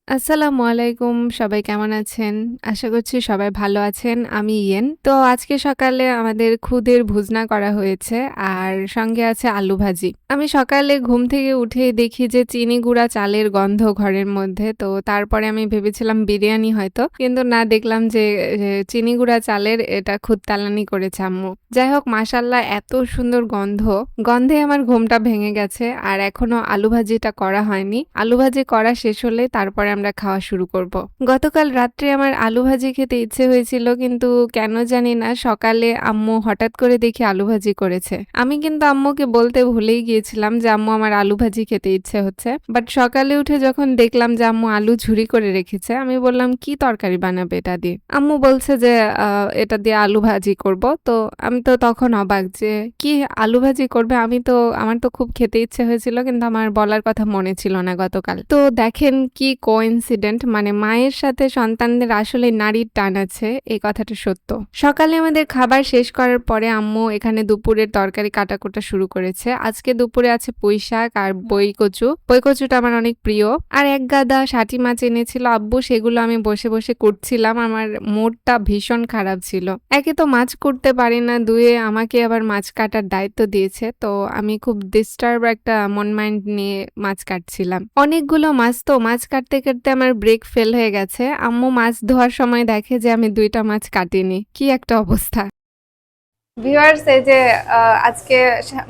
আসসালামু আলাইকুম। সবাই কেমন আছেন? আশা করছি সবাই ভালো আছেন। আমি ইয়েন। তো আজকে সকালে আমাদের খুদের ভুজনা করা হয়েছে আর সঙ্গে আছে আলু ভাজি। আমি সকালে ঘুম থেকে উঠেই দেখি যে চিনি গুঁড়া চালের গন্ধ ঘরের মধ্যে। তো তারপরে আমি ভেবেছিলাম বিরিয়ানি হয়তো। কিন্তু না দেখলাম যে চিনি গুঁড়া চালের এটা খুদতালানি করেছে আম্মু। যাই হোক মাশাআল্লাহ এত সুন্দর গন্ধ। গন্ধে আমার ঘুমটা ভেঙে গেছে। আর এখনো আলু ভাজিটা করা হয়নি। আলু ভাজি করা শেষ হলে তারপরে আমরা খাওয়া শুরু করব। গতকাল রাত্রে আমার আলু ভাজি খেতে ইচ্ছে হয়েছিল কিন্তু কেন জানি না সকালে আম্মু হঠাৎ করে দেখি আলু ভাজি করেছে। আমি কিন্তু আম্মুকে বলতে ভুলেই গিয়েছিলাম যে আম্মু আমার আলু ভাজি খেতে ইচ্ছে হচ্ছে। বাট সকালে উঠে যখন দেখলাম যে আম্মু আলু ঝুরি করে রেখেছে আমি বললাম কি তরকারি বানাবে এটা দিয়ে? আম্মু বলছে যে এটা দিয়ে আলু ভাজি করব। তো আমি তো তখন অবাক যে কি আলু ভাজি করবে? আমার তো খুব খেতে ইচ্ছে হয়েছিল কিন্তু আমার বলার কথা মনে ছিল না গতকাল। তো দেখেন কি কোইন্সিডেন্ট মানে মায়ের সাথে সন্তানদের আসলে নারীর টান আছে এই কথাটা সত্য। সকালে আমাদের খাবার শেষ করার পরে আম্মু এখানে দুপুরের তরকারি কাটাকুটা শুরু করেছে। আজকে দুপুরে আছে পুঁইশাক আর বইকচু। বইকচুটা আমার অনেক প্রিয়। আর এক গাদা শাটি মাছ এনেছিল আব্বু সেগুলো আমি বসে বসে কুটছিলাম। আমার মুডটা ভীষণ খারাপ ছিল। একে তো মাছ কুটতে পারি না, দুয়ে আমাকে আবার মাছ কাটার দায়িত্ব দিয়েছে। তো আমি খুব ডিস্টার্ব একটা মন মাইন্ড নিয়ে মাছ কাটছিলাম। অনেকগুলো মাছ তো মাছ কাটতে কাটতে আমার ব্রেক ফেল হয়ে গেছে। আম্মু মাছ ধোয়ার সময় দেখে যে আমি ২ টা মাছ কাটিনি। কি একটা অবস্থা! ভিউয়ার্স এই যে আজকে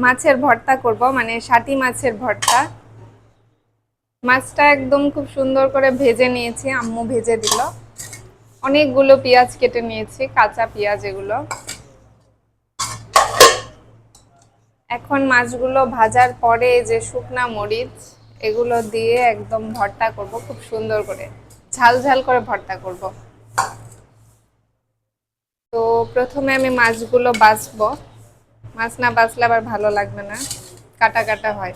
মাছের ভর্তা করব মানে শাটি মাছের ভর্তা। মাছটা একদম খুব সুন্দর করে ভেজে নিয়েছি, আম্মু ভেজে দিল। অনেকগুলো পেঁয়াজ কেটে নিয়েছি, কাঁচা পেঁয়াজ এগুলো। এখন মাছগুলো ভাজার পরে যে শুকনা মরিচ এগুলো দিয়ে একদম ভর্তা করব খুব সুন্দর করে, ঝাল ঝাল করে ভর্তা করব। তো প্রথমে আমি মাছগুলো বাছবো। মাছ না বাছলে আবার ভালো লাগবে না, কাটা কাটা হয়।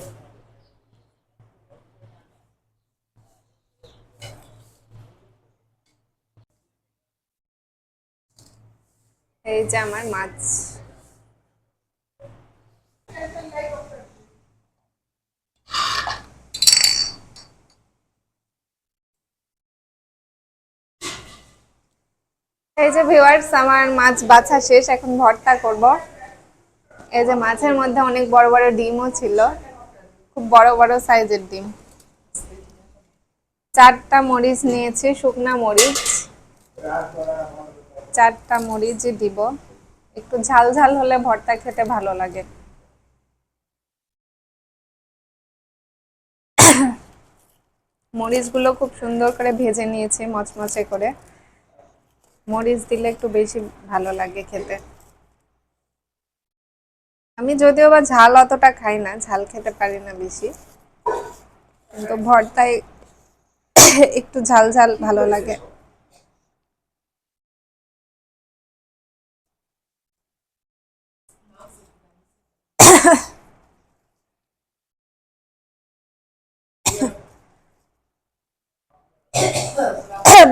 এই যে আমার মাছ। এই যে ভিউয়ার্স আমার মাছ বাছা শেষ, এখন ভর্তা করব। এই যে মাছের মধ্যে অনেক বড় বড় ডিমও ছিল, খুব বড় বড় সাইজের ডিম। 4টা মরিচ নিয়েছি, শুকনা মরিচ। 4টা মরিচ দিব। একটু ঝাল ঝাল হলে ভর্তা খেতে ভালো লাগে। মরিচগুলো খুব সুন্দর করে ভেজে নিয়েছি মচমচে করে। মরিচ দিলে একটু বেশি ভালো লাগে খেতে। আমি যদিও বা ঝাল অতটা খাই না, ঝাল খেতে পারি না বেশি, কিন্তু ভর্তায় একটু ঝাল ঝাল ভালো লাগে।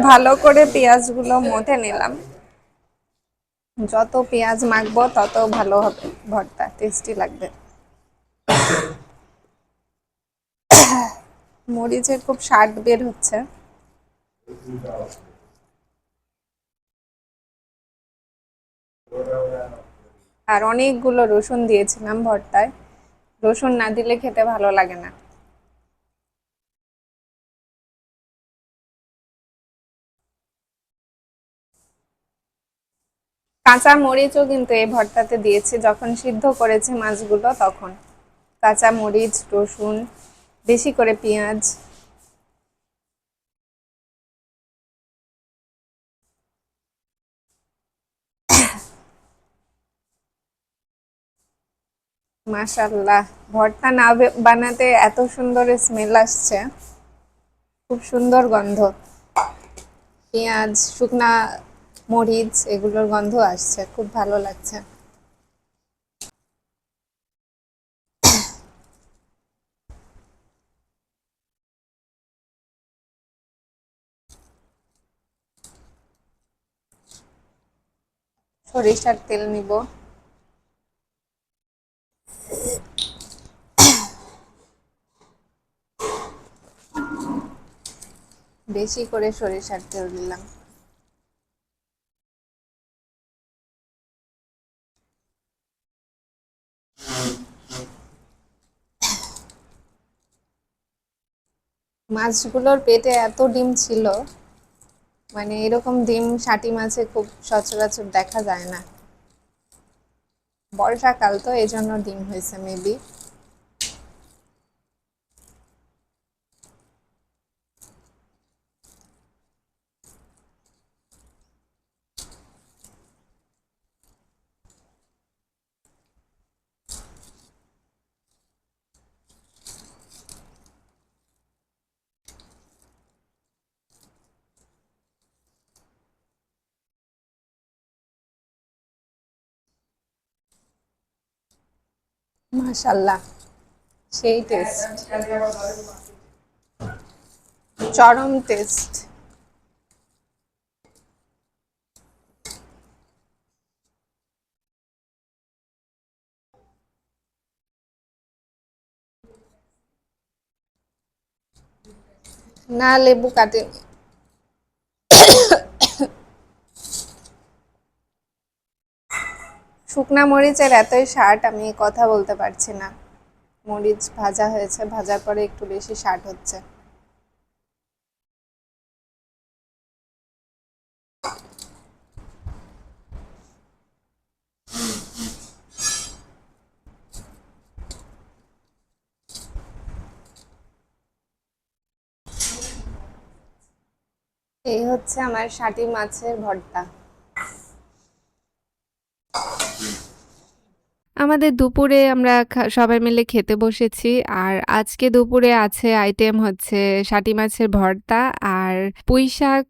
ভালো করে পেঁয়াজগুলো মথে নিলাম। যত পেঁয়াজ মাখবো তত ভালো হবে, ভর্তা টেস্টি লাগবে। মরিচের খুব স্বাদ বের হচ্ছে। আর অনেকগুলো রসুন দিয়েছিলাম ভর্তায়, রসুন না দিলে খেতে ভালো লাগে না। কাঁচা মরিচও কিন্তু এই ভর্তাতে দিয়েছি যখন সিদ্ধ করেছি মাছগুলো তখন। কাঁচা মরিচ, রসুন, বেশি করে পেঁয়াজ। মাশাআল্লাহ, ভর্তা না বানাতে এত সুন্দর স্মেল আসছে, খুব সুন্দর গন্ধ। পেঁয়াজ, শুকনা মরিচ এগুলোর গন্ধ আসছে, খুব ভালো লাগছে। সরিষার তেল নিব। বেশি করে সরিষার তেল দিলাম। মাছগুলোর পেটে এত ডিম ছিল, মানে এরকম ডিম শাটি মাছে খুব সচরাচর দেখা যায় না। বর্ষাকাল তো এই জন্য ডিম হয়েছে মেবি। মাশাল্লাহ, সেই টেস্ট, চরম টেস্ট। না, লেবু কাটেনি। শুকনা মরিচের এতই স্বাদ, আমি কথা বলতে পারছি না। মরিচ ভাজা হয়েছে, ভাজার পরে একটু বেশি স্বাদ হচ্ছে। এই হচ্ছে আমার শাটি মাছের ভর্তা। আমাদের দুপুরে আমরা সবাই মিলে খেতে বসেছি। আর আজকে দুপুরে আছে আইটেম হচ্ছে শাটি মাছের ভর্তা আর পুঁইশাক,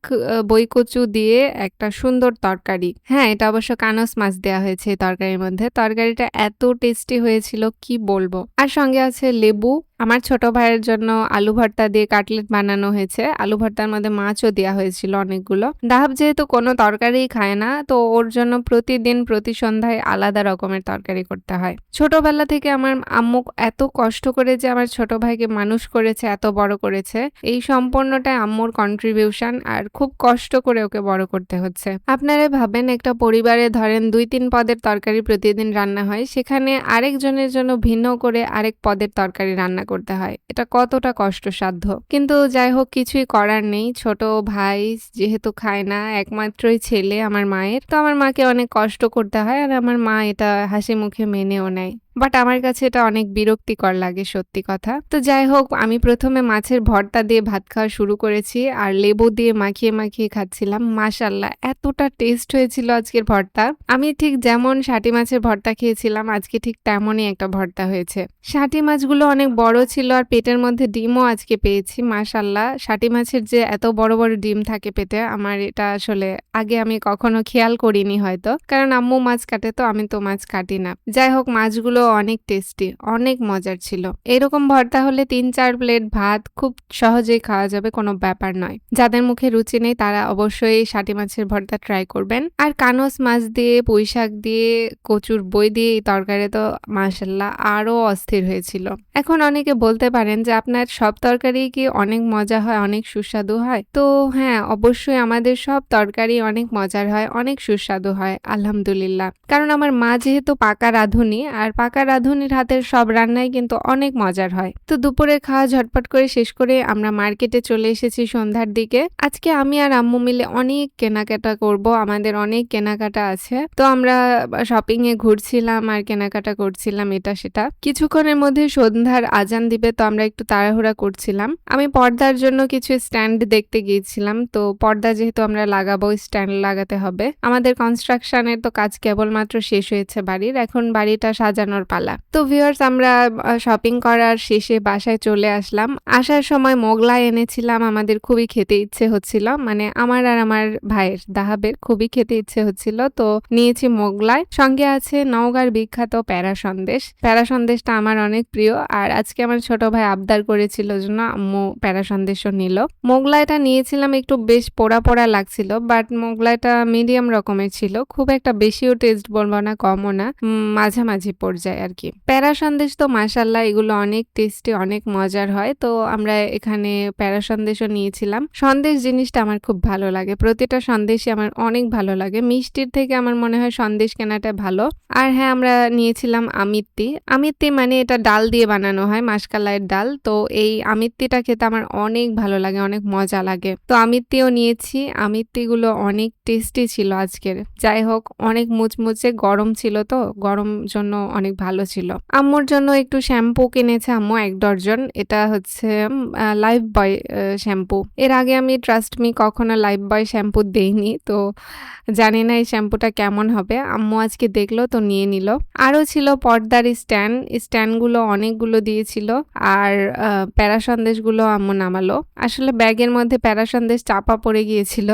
বইকচু দিয়ে একটা সুন্দর তরকারি। হ্যাঁ, এটা অবশ্য কানস মাছ দেয়া হয়েছে এই তরকারির মধ্যে। তরকারিটা এত টেস্টি হয়েছিল কি বলবো। আর সঙ্গে আছে লেবু। আমার ছোট ভাইয়ের জন্য আলু ভর্তা দিয়ে কাটলেট বানানো হয়েছে। আলু ভর্তার মধ্যে মাছও দেওয়া হয়েছিল অনেকগুলো। দাহাব যেহেতু কোনো তরকারিই খায় না, তো ওর জন্য প্রতিদিন প্রতি সন্ধ্যায় আলাদা রকমের তরকারি করতে হয়। ছোটবেলা থেকে আমার আম্মু এত কষ্ট করে যে আমার ছোট ভাইকে মানুষ করেছে, এত বড় করেছে, এই সম্পূর্ণটাই আম্মুর কন্ট্রিবিউশন। আর খুব কষ্ট করে ওকে বড় করতে হচ্ছে। আপনারা ভাবেন, একটা পরিবারে ধরেন 2-3 পদের তরকারি প্রতিদিন রান্না হয়, সেখানে আরেকজনের জন্য ভিন্ন করে আরেক পদের তরকারি রান্না করতে হয়। এটা কতটা কষ্টসাধ্য। কিন্তু যাই হোক, কিছুই করার নেই। ছোট ভাই যেহেতু খায় না, একমাত্রই ছেলে আমার মায়ের, তো আমার মাকে অনেক কষ্ট করতে হয়। আর আমার মা এটা হাসি মুখে মেনেও নেয়। বাট আমার কাছে এটা অনেক বিরক্তিকর লাগে, সত্যি কথা। তো যাই হোক, আমি প্রথমে মাছের ভর্তা দিয়ে ভাত খাওয়া শুরু করেছি আর লেবু দিয়ে মাখিয়ে মাখিয়ে খাচ্ছিলাম। মাশাল্লাহ, এতটা টেস্ট হয়েছিল আজকের ভর্তা। আমি ঠিক যেমন শাটি মাছের ভর্তা খেয়েছিলাম, আজকে ঠিক তেমনই একটা ভর্তা হয়েছে। শাটি মাছগুলো অনেক বড় ছিল আর পেটের মধ্যে ডিমও আজকে পেয়েছি। মাশাল্লাহ, শাটি মাছের যে এত বড় বড় ডিম থাকে পেটে, আমার এটা আসলে আগে আমি কখনো খেয়াল করিনি হয়তো, কারণ আম্মু মাছ কাটে তো আমি তো মাছ কাটি না। যাই হোক, মাছগুলো অনেক টেস্টি, অনেক মজার ছিল। এরকম ভর্তা হলে 3-4 প্লেট ভাত খুব সহজেই খাওয়া যাবে, কোনো ব্যাপার নয়। যাদের মুখে রুচি নেই তারা অবশ্যই শাটি মাছের ভর্তা ট্রাই করবেন। আর কানস মাছ দিয়ে, পুঁইশাক দিয়ে, কচুর বই দিয়ে এই তরকারি তো মাশাল্লাহ আরো অস্থির হয়েছিল। এখন অনেকে বলতে পারেন যে আপনার সব তরকারি কি অনেক মজা হয়, অনেক সুস্বাদু হয়? তো হ্যাঁ, অবশ্যই আমাদের সব তরকারি অনেক মজার হয়, অনেক সুস্বাদু হয়, আলহামদুলিল্লাহ। কারণ আমার মা যেহেতু পাকা রাঁধুনি, আর পাকা রাঁধুনির হাতের সব রান্নাই কিন্তু অনেক মজার হয়। তো দুপুরে খাওয়া ঝটপট করে শেষ করে আমরা মার্কেটে চলে এসেছি সন্ধ্যার দিকে। আজকে আমি আর আম্মু মিলে অনেক কেনাকাটা করব, আমাদের অনেক কেনাকাটা আছে। তো আমরা শপিং এ ঘুরছিলাম আর কেনাকাটা করছিলাম এটা সেটা। কিছুক্ষণের মধ্যে সন্ধ্যার আজান দিবে, তো আমরা একটু তাড়াহুড়া করছিলাম। আমি পর্দার জন্য কিছু স্ট্যান্ড দেখতে গিয়েছিলাম। তো পর্দা যেহেতু আমরা লাগাবো, স্ট্যান্ড লাগাতে হবে। আমাদের কনস্ট্রাকশনের তো কাজ কেবলমাত্র শেষ হয়েছে বাড়ির, এখন বাড়িটা সাজানোর পালা। তো ভিউয়ার্স, আমরা শপিং করার শেষে বাসায় চলে আসলাম। আসার সময় মোগলাই এনেছিলাম, আমাদের খুবই খেতে ইচ্ছে হচ্ছিল, মানে আমার আর আমার ভাইয়ের দাহাবের খুবই খেতে ইচ্ছে হচ্ছিল, তো নিয়েছি মোগলাই। সঙ্গে আছে নওগাঁর বিখ্যাত প্যারা সন্দেশ। প্যারা সন্দেশটা আমার অনেক প্রিয়, আর আজকে আমার ছোট ভাই আবদার করেছিল জন্য আম্মু প্যারা সন্দেশও নিল। মোগলাইটা নিয়েছিলাম, একটু বেশ পোড়া পোড়া লাগছিল, বাট মোগলাইটা মিডিয়াম রকমের ছিল, খুব একটা বেশিও টেস্ট বলবো না, কমও না, মাঝামাঝি পর্যায়ে। যায় আরকি। প্যারা সন্দেশ তো মাশাআল্লাহ এগুলো অনেক টেস্টি, অনেক মজার হয়। তো আমরা এখানে প্যারা সন্দেশও নিয়েছিলাম। সন্দেশ জিনিসটা আমার খুব ভালো লাগে। প্রতিটা সন্দেশই আমার অনেক ভালো লাগে। মিষ্টির থেকে আমার মনে হয় সন্দেশ কেনাটা ভালো। আর হ্যাঁ, আমরা নিয়েছিলাম আমিত্তি। আমিত্তি মানে এটা ডাল দিয়ে বানানো হয়, মাশকালাইয়ের ডাল। তো এই আমিত্তিটা খেতে আমার অনেক ভালো লাগে, অনেক মজা লাগে। তো আমিত্তিও নিয়েছি। আমিত্তিগুলো অনেক টেস্টি ছিল আজকের। যাই হোক, অনেক মুচমুচে গরম ছিল তো, গরম জন্য অনেক ভালো ছিল। আম্মুর জন্য একটু শ্যাম্পু কিনেছে আম্মু ১ ডর্জন। এটা হচ্ছে লাইফ বয় শ্যাম্পু। এর আগে আমি ট্রাস্ট মি কখনো লাইফ বয় শ্যাম্পু দেইনি। তো জানি না এই শ্যাম্পুটা কেমন হবে। আম্মু আজকে দেখলো তো নিয়ে নিল। আরও ছিল পর্দার স্ট্যান্ড। স্ট্যান্ডগুলো অনেকগুলো দিয়েছিল। আর প্যারা সন্দেশগুলো আম্মু নামালো। আসলে ব্যাগের মধ্যে প্যারা সন্দেশ চাপা পড়ে গিয়েছিল।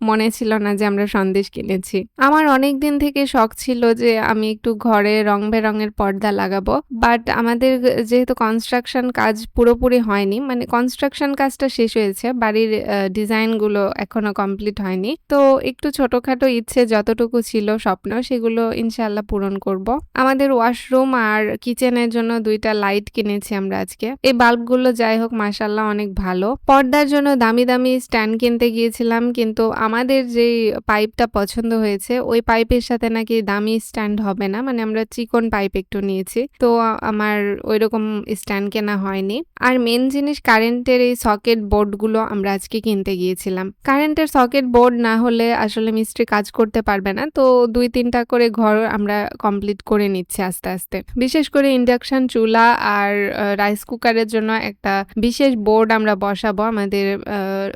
মনে ছিল না যে আমরা সন্দেশ কিনেছি। আমার অনেকদিন থেকে শখ ছিল যে আমি একটু ঘরে রং-বেরঙের পর্দা লাগাবো। বাট আমাদের যেহেতু কনস্ট্রাকশন কাজ পুরোপুরি হয়নি, মানে কনস্ট্রাকশন কাজটা শেষ হয়েছে, বাড়ির ডিজাইনগুলো এখনো কমপ্লিট হয়নি। তো একটু ছোটখাটো ইচ্ছে যতটুকু ছিল স্বপ্ন, সেগুলো ইনশাআল্লাহ পূরণ করব। আমাদের ওয়াশরুম আর কিচেনের জন্য ২ টা লাইট কিনেছি আমরা আজকে। এই বাল্বগুলো যাই হোক মাশাআল্লাহ অনেক ভালো। পর্দার জন্য দামি, দামি স্ট্যান্ড কিনতে গিয়েছিলাম, কিন্তু আমাদের যেই পাইপটা পছন্দ হয়েছে ওই পাইপের সাথে নাকি দামি স্ট্যান্ড হবে না। মানে আমরা চিকন পাইপ একটু নিয়েছি। তো আমার ঐরকম স্ট্যান্ড কেনা হয়নি। আর মেইন জিনিস কারেন্টের এই সকেট বোর্ডগুলো আমরা আজকে কিনতে গিয়েছিলাম। কারেন্টের সকেট বোর্ড না হলে আসলে মিস্ত্রি কাজ করতে পারবে না। তো ২-৩ টা করে ঘর আমরা কমপ্লিট করে নিচ্ছি আস্তে, আস্তে। বিশেষ করে ইন্ডাকশন চুলা আর রাইস কুকারের জন্য একটা বিশেষ বোর্ড আমরা বসাবো আমাদের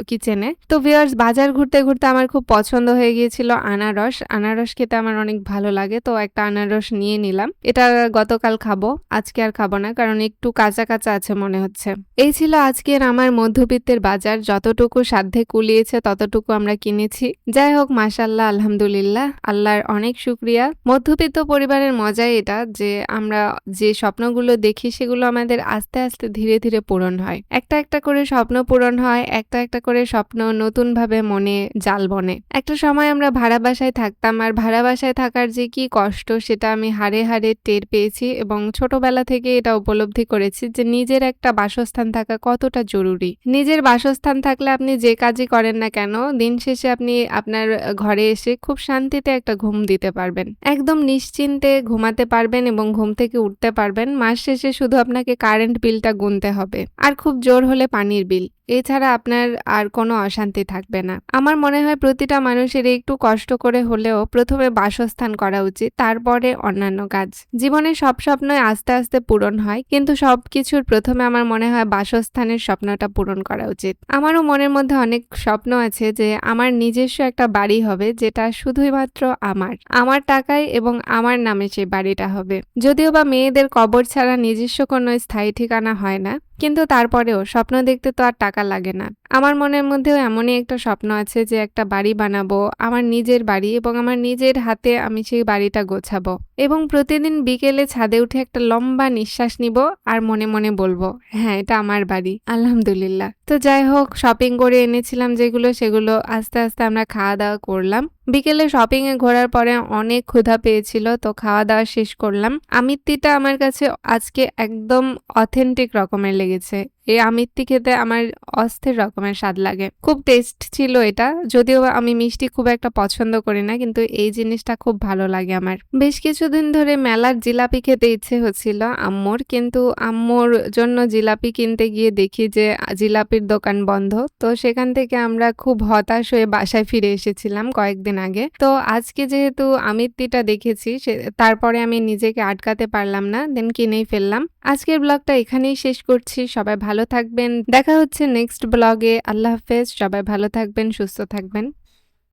কিচেনে। তো ভিউয়ার্স, বাজার ঘুরতে, ঘুরতে আমার খুব পছন্দ হয়ে গিয়েছিল আনারস। আনারস খেতে আমার অনেক ভালো লাগে। তো একটা আনারস নিয়ে নিলাম। এটা গতকাল খাবো। আজকে আর খাবো না, কারণ একটু কাঁচা, কাঁচা আছে মনে হচ্ছে। এই ছিল আজকের আমার মধ্যবিত্তের বাজার। যতটুকু সাধ্যে কুলিয়েছে ততটুকু আমরা কিনেছি। যাই হোক মাশাআল্লাহ, আলহামদুলিল্লাহ, আল্লাহর অনেক শুকরিয়া। মধ্যবিত্ত পরিবারের মজাই এটা যে আমরা যে স্বপ্নগুলো দেখি সেগুলো আমাদের আস্তে, আস্তে ধীরে, ধীরে পূরণ হয়। একটা, একটা করে স্বপ্ন পূরণ হয়, একটা, একটা করে স্বপ্ন নতুনভাবে মনে জাল বনে। একটা সময় আমরা ভাড়া বাসায় থাকতাম, আর ভাড়া বাসায় থাকার যে কি কষ্ট সেটা আমি হাড়ে, হাড়ে টের পেয়েছি এবং ছোটবেলা থেকে এটা উপলব্ধি করেছি যে নিজের একটা বাসস্থান থাকা কতটা জরুরি। নিজের বাসস্থান থাকলে আপনি যে কাজই করেন না কেন, দিন শেষে আপনি আপনার ঘরে এসে খুব শান্তিতে একটা ঘুম দিতে পারবেন। একদম নিশ্চিন্তে ঘুমাতে পারবেন এবং ঘুম থেকে উঠতে পারবেন। মাস শেষে শুধু আপনাকে কারেন্ট বিলটা গুনতে হবে, আর খুব জোর হলে পানির বিল। এছাড়া আপনার আর কোনো অশান্তি থাকবে না। আমার মনে হয় প্রতিটা মানুষের একটু কষ্ট করে হলেও প্রথমে বাসস্থান করা উচিত, তারপরে অন্যান্য কাজ। জীবনে সব স্বপ্নই আস্তে, আস্তে পূরণ হয়, কিন্তু সবকিছুর প্রথমে আমার মনে হয় বাসস্থানের স্বপ্নটা পূরণ করা উচিত। আমারও মনের মধ্যে অনেক স্বপ্ন আছে যে আমার নিজস্ব একটা বাড়ি হবে, যেটা শুধুই মাত্র আমার টাকায় এবং আমার নামে সেই বাড়িটা হবে। যদিও বা মেয়েদের কবর ছাড়া নিজস্ব কোনো স্থায়ী ঠিকানা হয় না, কিন্তু তারপরেও স্বপ্ন দেখতে তো আর টাকা লাগে না। আমার মনের মধ্যেও এমনই একটা স্বপ্ন আছে যে একটা বাড়ি বানাবো, আমার নিজের বাড়ি, এবং আমার নিজের হাতে আমি সেই বাড়িটা গোছাবো এবং প্রতিদিন বিকেলে ছাদে উঠে একটা লম্বা নিঃশ্বাস নিব আর মনে মনে বলবো, হ্যাঁ, এটা আমার বাড়ি, আলহামদুলিল্লাহ। তো যাই হোক, শপিং করে এনেছিলাম যেগুলো, সেগুলো আস্তে আস্তে আমরা খাওয়া দাওয়া করলাম। বিকেলে শপিং এ ঘোরার পরে অনেক ক্ষুধা পেয়েছিল, তো খাওয়া দাওয়া শেষ করলাম। আমিত্তিটা আমার কাছে আজকে একদম অথেন্টিক রকমের লেগেছে। এই আমিত্তি খেতে আমার অস্থির রকমের স্বাদ লাগে। খুব টেস্ট ছিল এটা। যদিও আমি মিষ্টি খুব একটা পছন্দ করি না, কিন্তু এই জিনিসটা খুব ভালো লাগে আমার। বেশ কিছুদিন ধরে মেলার জিলাপি খেতে ইচ্ছে হচ্ছিল আম্মুর, কিন্তু আম্মুর জন্য জিলাপি কিনতে গিয়ে দেখি যে জিলাপির দোকান বন্ধ। তো সেখান থেকে আমরা খুব হতাশ হয়ে বাসায় ফিরে এসেছিলাম কয়েকদিন আগে। তো আজকে যেহেতু আমিত্তিটা দেখেছি, তারপরে আমি নিজেকে আটকাতে পারলাম না, দেন কিনেই ফেললাম। আজকের ব্লগটা এখানেই শেষ করছি। সবাই ভালো থাকবেন। দেখা হচ্ছে নেক্সট ব্লগে। আল্লাহ হাফেজ। সবাই ভালো থাকবেন, সুস্থ থাকবেন।